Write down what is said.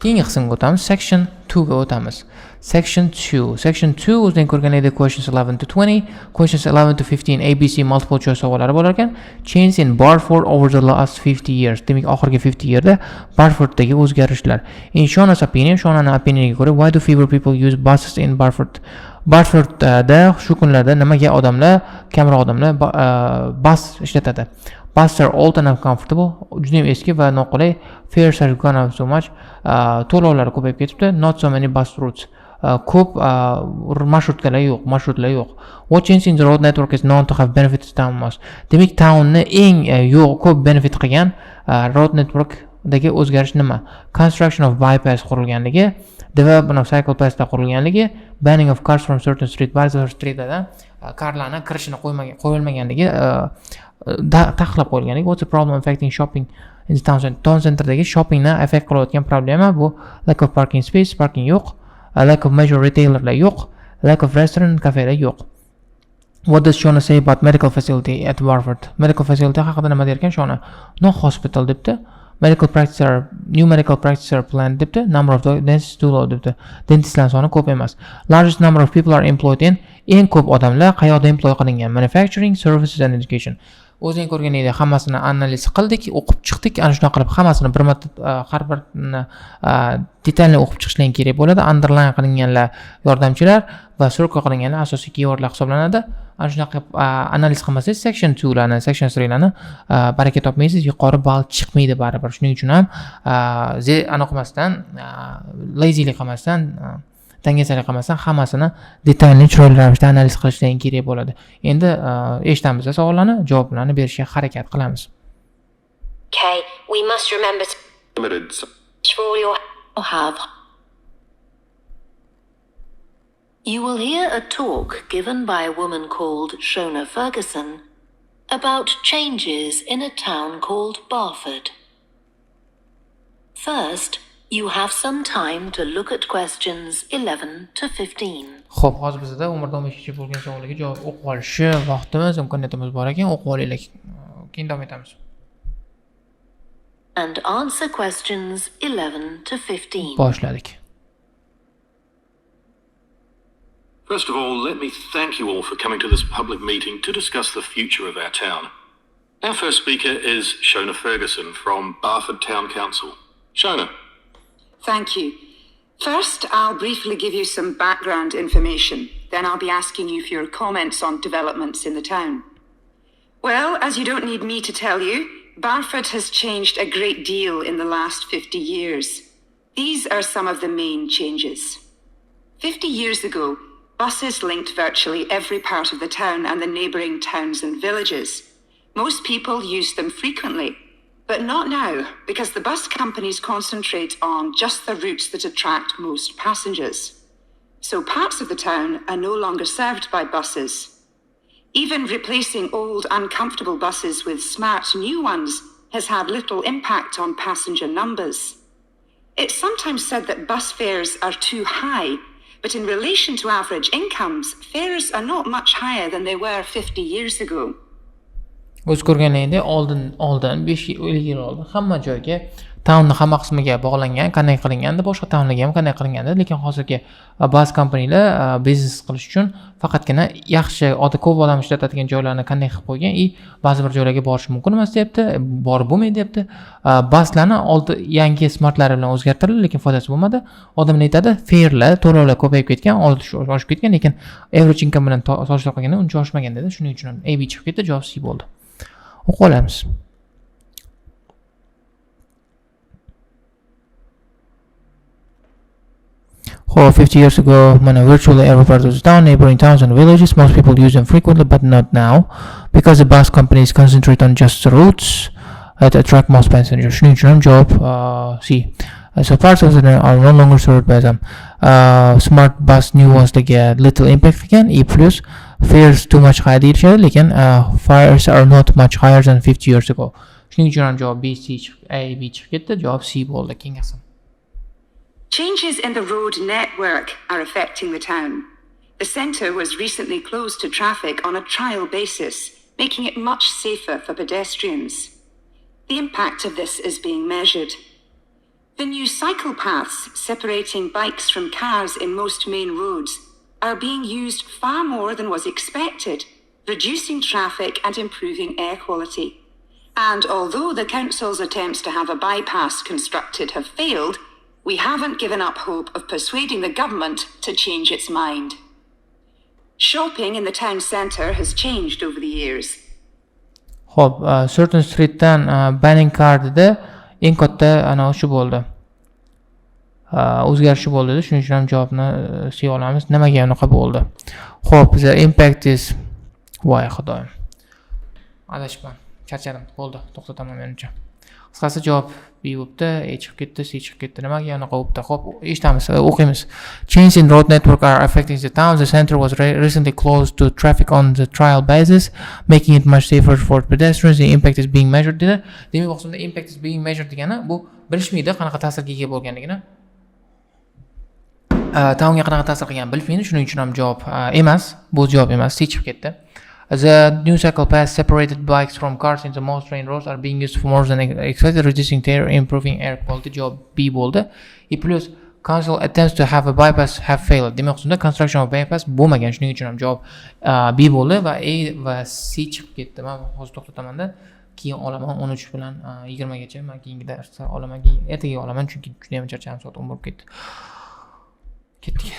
Keyingi qismga o'tamiz. Section 2 ga o'tamiz. Section 2 o'zdan ko'rgan edi questions 11 to 20, questions 11 to 15 ABC multiple choice savollari bo'lar ekan. Change in Barford over the last 50 years. Demak, oxirgi 50 yilda Barforddagi o'zgarishlar. In Shona's opinion, Shonaning opinioniga ko'ra, why do fewer people use buses in Barford? Barfordda shu kunlarda nimaga odamlar, kamroq odamlar bus ishlatadi? Buses are old and uncomfortable. Juda ham eski va noqulay. Fares are gone up so much. To'lovlar ko'payib ketibdi. Not so many bus routes. Ko'p marshrutlar yo'q. What change in the road network is known to have benefits town most. Demak, townni eng ko'p benefit qilgan road networkdagi o'zgarish nima? Construction of bypass qurilganligi, development of cycle pathlar qurilganligi, banning of cars from certain street, ba'zi streetlardan karlarni kirishini qo'yilmaganligi, taqiqlab qo'yilganligi. What's the problem affecting shopping in the town centerdagi shoppingni affect qilayotgan problema bu lack of parking space, parking yo'q, lack of major retailerlar yo'q, lack of restaurant, cafelar yo'q. What does Shona say about medical facility at Barford? Medical facility haqida nima der ekan Shona? No hospital debdi. New medical practice are planned debdi. Number of dentists too low debdi. Dentistlar soni ko'p emas. Largest number of people are employed in. Eng ko'p odamlar qayerda employ qilingan? Manufacturing, services and education. O'zing ko'rgan edi, hammasini analiz qildik, o'qib chiqdik. Ana shunday qilib hammasini bir marta har birini detalli o'qib chiqishlar kerak bo'ladi. Underline qilinganlar yordamchilar va circle qilinganlar asosiy keywordlar hisoblanadi. Ana shunday qilib analiz qilmasangiz section 2 larni, section 3 larni baraka topmaysiz, yuqori ball chiqmaydi baribir. Shuning uchun ham aniqmasdan, lazylik qilmasdan, dangasalik qilmasdan hammasini detalli chiroyli ravishda analiz qilishdan kerak bo'ladi. Endi eshitamiz savollarni, javoblarni berishga harakat qilamiz. Okay, we must remember to for all your have. You will hear a talk given by a woman called Shona Ferguson about changes in a town called Barford. First, you have some time to look at questions 11 to 15. Xo'p, hozir bizda umrda 15 bo'lgan savolga javob o'qib olishi vaqtimiz, imkoniyatimiz bor ekan, o'qib olaylik. Keyin davom etamiz. And answer questions 11 to 15. Boshladik. First of all, let me thank you all for coming to this public meeting to discuss the future of our town. Our first speaker is Shona Ferguson from Barford Town Council. Shona. Thank you. First, I'll briefly give you some background information. Then I'll be asking you for your comments on developments in the town. Well, as you don't need me to tell you, Barford has changed a great deal in the last 50 years. These are some of the main changes. 50 years ago, buses linked virtually every part of the town and the neighbouring towns and villages. Most people used them frequently, but not now, because the bus companies concentrate on just the routes that attract most passengers. So parts of the town are no longer served by buses. Even replacing old, uncomfortable buses with smart new ones has had little impact on passenger numbers. It's sometimes said that bus fares are too high, but in relation to average incomes, fares are not much higher than they were 50 years ago. O'z ko'rganingizda oldin 5 yil oldin hamma joyga townning hamma qismiga bog'langan, qanday qilinganda, boshqa townlarga ham qanday qilinganda, lekin hozirgi ba'zi kompaniyalar biznes qilish uchun faqatgina yaxshi, ko'p odam ishlatadigan joylarni qanday qilib qo'ygan, ba'zi bir joylarga borish mumkin emas deyapti, borib bo'lmaydi deyapti. Baslarni yangi smartlari bilan o'zgartirildi, lekin foydasi bo'lmadi. Odamlar aytadi, fairlar, to'lovlar ko'payib ketgan, oshib ketgan, lekin average income bilan solishtirib qilganda uncha oshmagan dedi. Shuning uchun ham AB chiqib ketdi, javob C bo'ldi. O'qib olamiz. Oh, 50 years ago, when virtually every part of the town, neighboring towns and villages, most people use them frequently, but not now, because the bus companies concentrate on just the routes that attract most passengers. Shuning uchun ham javob C. So parts of the town are no longer served by them. Smart bus new ones they get little impact again. E plus fares too much higher deyishadi, lekin fares are not much higher than 50 years ago. Shuning uchun ham javob B, C, A, B chiqib ketdi. Javob C bo'ldi. Keyin qism. Changes in the road network are affecting the town. The centre was recently closed to traffic on a trial basis, making it much safer for pedestrians. The impact of this is being measured. The new cycle paths separating bikes from cars in most main roads are being used far more than was expected, reducing traffic and improving air quality. And although the council's attempts to have a bypass constructed have failed, we haven't given up hope of persuading the government to change its mind. Shopping in the town centre has changed over the years. Xo'p, certain streetdan banning car dedi. Eng katta ana shu bo'ldi. O'zgarishi bo'ldi. Shuning uchun ham javobni siya olamiz. Nimaga unaqa bo'ldi? Xo'p, the impact is voy xudoyim. Adashman. Charchadim. Bo'ldi. To'xtataman menimcha. Qisqasi javob B bo'libdi, A chiqib ketdi, C chiqib ketdi. Nimaga unaqa bo'libdi? Xo'p, eshitamiz, o'qiymiz. Changes in road network are affecting the town. The center was recently closed to traffic on the trial basis, making it much safer for pedestrians. The impact is being measured dedi. Demak, o'qisunda impact is being measured degani bu bilishmaydi qanaqa ta'sirga ega bo'lganligini. Townga qanaqa ta'sir qilgan bilmaydi. Shuning uchun ham javob emas. Bu javob emas, C chiqib ketdi. The new cycle paths separated bikes from cars into most main roads are being used for more than expected, reducing tear, improving air quality. Job B bo'ldi. E plus council attempts to have a bypass have failed. Demak, unda construction of bypass bo'lmagan. Shuning uchun ham javob B bo'ldi va A va C chiqib ketdi. Men hozir to'xtatamanda keyin olaman 13 bilan 20 gacha. Men keyingi darsda olaman, ertaga olaman chunki juda ham charchadim, soat 10 bo'lib ketdi. Ketdik.